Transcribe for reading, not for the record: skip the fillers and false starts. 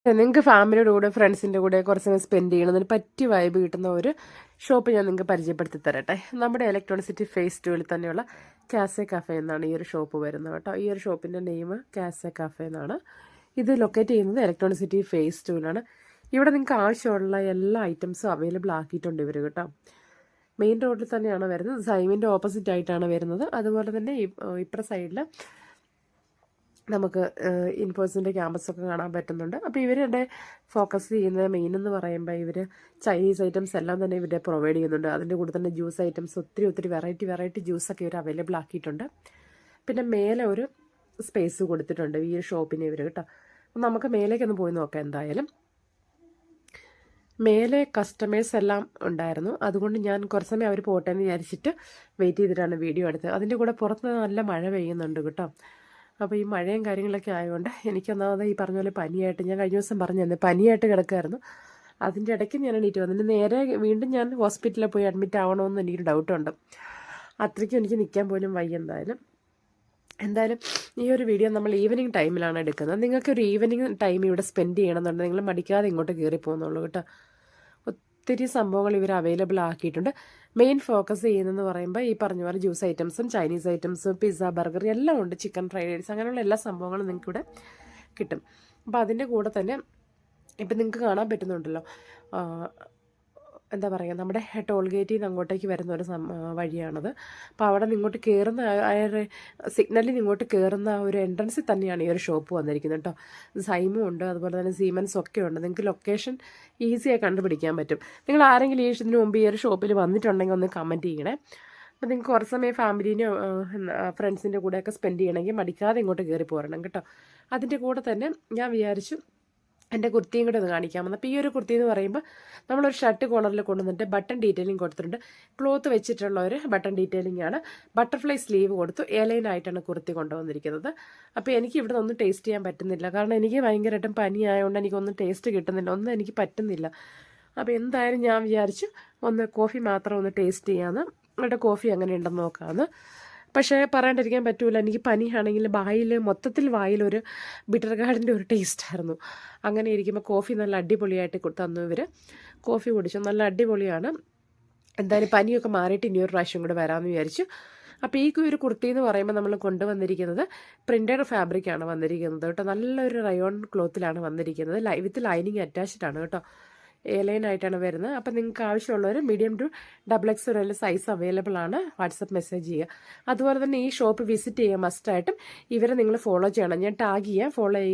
നിങ്ങൾക്ക് ഫാമിലിയുടെ കൂടെ ഫ്രണ്ട്സിൻ്റെ കൂടെ കുറച്ച് സമയം സ്പെൻഡ് ചെയ്യണതിന് പറ്റിയ വൈബ് കിട്ടുന്ന ഒരു ഷോപ്പ് ഞാൻ നിങ്ങൾക്ക് പരിചയപ്പെടുത്തി തരട്ടെ. നമ്മുടെ ഇലക്ട്രോണിസിറ്റി ഫേസ് 2 തന്നെയുള്ള കാസെ കഫേ എന്നാണ് ഈ ഒരു ഷോപ്പ് വരുന്നത് കേട്ടോ. ഈ ഒരു ഷോപ്പിൻ്റെ നെയിം കാസെ കഫേ എന്നാണ്. ഇത് ലൊക്കേറ്റ് ചെയ്യുന്നത് ഇലക്ട്രോണിസിറ്റി ഫേസ് 2 ഇവിടെ നിങ്ങൾക്ക് ആവശ്യമുള്ള എല്ലാ ഐറ്റംസും അവൈലബിൾ ആക്കിയിട്ടുണ്ട് ഇവർ കേട്ടോ. മെയിൻ റോഡിൽ തന്നെയാണ് വരുന്നത്. സൈമിൻ്റെ ഓപ്പോസിറ്റ് ആയിട്ടാണ് വരുന്നത്. അതുപോലെ തന്നെ ഇപ്പുറ സൈഡിൽ നമുക്ക് ഇൻഫോസിൻ്റെ ക്യാമ്പസൊക്കെ കാണാൻ പറ്റുന്നുണ്ട്. അപ്പോൾ ഇവരുടെ ഫോക്കസ് ചെയ്യുന്ന മെയിൻ എന്ന് പറയുമ്പോൾ ഇവർ ചൈനീസ് ഐറ്റംസ് എല്ലാം തന്നെ ഇവരെ പ്രൊവൈഡ് ചെയ്യുന്നുണ്ട്. അതിൻ്റെ കൂടെ തന്നെ ജ്യൂസ് ഐറ്റംസ് ഒത്തിരി വെറൈറ്റി ജ്യൂസൊക്കെ ഇവർ അവൈലബിൾ ആക്കിയിട്ടുണ്ട്. പിന്നെ മേലെ ഒരു സ്പേസ് കൊടുത്തിട്ടുണ്ട് ഈ ഒരു ഷോപ്പിന് ഇവർ കേട്ടോ. നമുക്ക് മേലേക്കൊന്ന് പോയി നോക്കാം. എന്തായാലും മേലെ കസ്റ്റമേഴ്സ് എല്ലാം ഉണ്ടായിരുന്നു. അതുകൊണ്ട് ഞാൻ കുറച്ച് സമയം അവർ പോട്ടെ എന്ന് വിചാരിച്ചിട്ട് വെയിറ്റ് ചെയ്തിട്ടാണ് വീഡിയോ എടുത്തത്. അതിൻ്റെ കൂടെ പുറത്ത് നല്ല മഴ പെയ്യുന്നുണ്ട് കേട്ടോ. അപ്പോൾ ഈ മഴയും കാര്യങ്ങളൊക്കെ ആയതുകൊണ്ട് എനിക്കൊന്നാമത് ഈ പറഞ്ഞ പോലെ പനിയായിട്ട്, ഞാൻ കഴിഞ്ഞ ദിവസം പറഞ്ഞു തന്നെ പനിയായിട്ട് കിടക്കുമായിരുന്നു. അതിൻ്റെ ഇടയ്ക്ക് ഞാൻ എണീറ്റ് വന്നിട്ട് നേരെ വീണ്ടും ഞാൻ ഹോസ്പിറ്റലിൽ പോയി അഡ്മിറ്റ് ആവണമെന്ന് എനിക്കൊരു ഡൗട്ടുണ്ട്. അത്രയ്ക്കും എനിക്ക് നിൽക്കാൻ പോലും വയ്യ. എന്തായാലും ഈ ഒരു വീഡിയോ നമ്മൾ ഈവനിങ് ടൈമിലാണ് എടുക്കുന്നത്. നിങ്ങൾക്കൊരു ഈവനിങ് ടൈം ഇവിടെ സ്പെൻഡ് ചെയ്യണമെന്നുണ്ടെങ്കിൽ നിങ്ങൾ മടിക്കാതെ ഇങ്ങോട്ട് കയറി പോകുന്നുള്ളൂ കേട്ടോ. ഒത്തിരി സംഭവങ്ങൾ ഇവർ അവൈലബിൾ ആക്കിയിട്ടുണ്ട്. മെയിൻ ഫോക്കസ് ചെയ്യുന്നതെന്ന് പറയുമ്പോൾ ഈ പറഞ്ഞ പോലെ ജ്യൂസ് ഐറ്റംസും ചൈനീസ് ഐറ്റംസും പിസ്സ ബർഗർ എല്ലാം ഉണ്ട്. ചിക്കൻ ഫ്രൈഡ് റൈസ് അങ്ങനെയുള്ള എല്ലാ സംഭവങ്ങളും നിങ്ങൾക്ക് ഇവിടെ കിട്ടും. അപ്പോൾ അതിൻ്റെ കൂടെ തന്നെ ഇപ്പം നിങ്ങൾക്ക് കാണാൻ പറ്റുന്നുണ്ടല്ലോ, എന്താ പറയുക, നമ്മുടെ ടോൾ ഗേറ്റിൽ നിന്ന് അങ്ങോട്ടേക്ക് വരുന്ന ഒരു വഴിയാണത്. അപ്പോൾ അവിടെ നിന്ന് ഇങ്ങോട്ട് കയറുന്ന സിഗ്നലിൽ നിന്ന് ഇങ്ങോട്ട് കയറുന്ന ഒരു എൻട്രൻസിൽ തന്നെയാണ് ഈ ഒരു ഷോപ്പ് വന്നിരിക്കുന്നത് കേട്ടോ. സൈമും ഉണ്ട്, അതുപോലെ തന്നെ സീമെൻസ് ഒക്കെ ഉണ്ട്. നിങ്ങൾക്ക് ലൊക്കേഷൻ ഈസിയായി കണ്ടുപിടിക്കാൻ പറ്റും. നിങ്ങൾ ആരെങ്കിലും ഇതിനു മുമ്പ് ഈ ഒരു ഷോപ്പിൽ വന്നിട്ടുണ്ടെങ്കിൽ ഒന്ന് കമൻറ്റ് ചെയ്യണേ. അപ്പോൾ നിങ്ങൾക്ക് കുറച്ച് സമയം ഫാമിലീനോ ഫ്രണ്ട്സിൻ്റെ കൂടെയൊക്കെ സ്പെൻഡ് ചെയ്യണമെങ്കിൽ മടിക്കാതെ ഇങ്ങോട്ട് കയറി പോരണം കേട്ടോ. അതിൻ്റെ കൂടെ തന്നെ ഞാൻ വിചാരിച്ചു എൻ്റെ കുർത്തിയും കൂടെ ഒന്ന് കാണിക്കാമെന്ന്. അപ്പോൾ ഈ ഒരു കുർത്തി എന്ന് പറയുമ്പോൾ നമ്മളൊരു ഷർട്ട് കോളറിൽ കൊണ്ടുവന്നിട്ട് ബട്ടൺ ഡീറ്റെയിലിംഗ് കൊടുത്തിട്ടുണ്ട്. ക്ലോത്ത് വെച്ചിട്ടുള്ള ഒരു ബട്ടൺ ഡീറ്റെയിലിംഗ് ആണ്. ബട്ടർഫ്ലൈ സ്ലീവ് കൊടുത്തു. എയർലൈനായിട്ടാണ് കുർത്തി കൊണ്ടുവന്നിരിക്കുന്നത്. അപ്പോൾ എനിക്ക് ഇവിടെ ഒന്നും ടേസ്റ്റ് ചെയ്യാൻ പറ്റുന്നില്ല. കാരണം എനിക്ക് ഭയങ്കരമായിട്ടും പനി ആയതുകൊണ്ട് എനിക്കൊന്നും ടേസ്റ്റ് കിട്ടുന്നില്ല. ഒന്നും എനിക്ക് പറ്റുന്നില്ല. അപ്പോൾ എന്തായാലും ഞാൻ വിചാരിച്ചു ഒന്ന് കോഫി മാത്രം ഒന്ന് ടേസ്റ്റ് ചെയ്യാമെന്ന്. ഇവിടെ കോഫി അങ്ങനെ ഉണ്ടെന്ന് നോക്കാമെന്ന്. പക്ഷേ പറയാണ്ടിരിക്കാൻ പറ്റൂല, എനിക്ക് പനിയാണെങ്കിൽ മൊത്തത്തിൽ വായിലൊരു ബിറ്റർ ഗാർഡിൻ്റെ ഒരു ടേസ്റ്റായിരുന്നു. അങ്ങനെ ഇരിക്കുമ്പോൾ കോഫി നല്ല അടിപൊളിയായിട്ട് തന്നു ഇവർ. കോഫി കുടിച്ചു, നല്ല അടിപൊളിയാണ്. എന്തായാലും പനിയൊക്കെ മാറിയിട്ട് ഇനിയൊരു പ്രാവശ്യം കൂടെ വരാമെന്ന് വിചാരിച്ചു. അപ്പോൾ ഈ ഒരു കുർത്തി എന്ന് പറയുമ്പോൾ നമ്മൾ കൊണ്ടുവന്നിരിക്കുന്നത് പ്രിൻറ്റഡ് ഫാബ്രിക്കാണ് വന്നിരിക്കുന്നത് കേട്ടോ. നല്ലൊരു റയോൺ ക്ലോത്തിലാണ് വന്നിരിക്കുന്നത്. വിത്ത് ലൈനിങ് അറ്റാച്ച്ഡ് ആണ് കേട്ടോ. എയർലൈനായിട്ടാണ് വരുന്നത്. അപ്പോൾ നിങ്ങൾക്ക് ആവശ്യമുള്ളവർ മീഡിയം ടു XXL വരെ സൈസ് അവൈലബിൾ ആണ്. വാട്സപ്പ് മെസ്സേജ് ചെയ്യുക. അതുപോലെ തന്നെ ഈ ഷോപ്പ് വിസിറ്റ് ചെയ്യുക മസ്റ്റായിട്ടും. ഇവരെ നിങ്ങൾ ഫോളോ ചെയ്യണം. ഞാൻ ടാഗ് ചെയ്യാം, ഫോളോ ചെയ്യുക.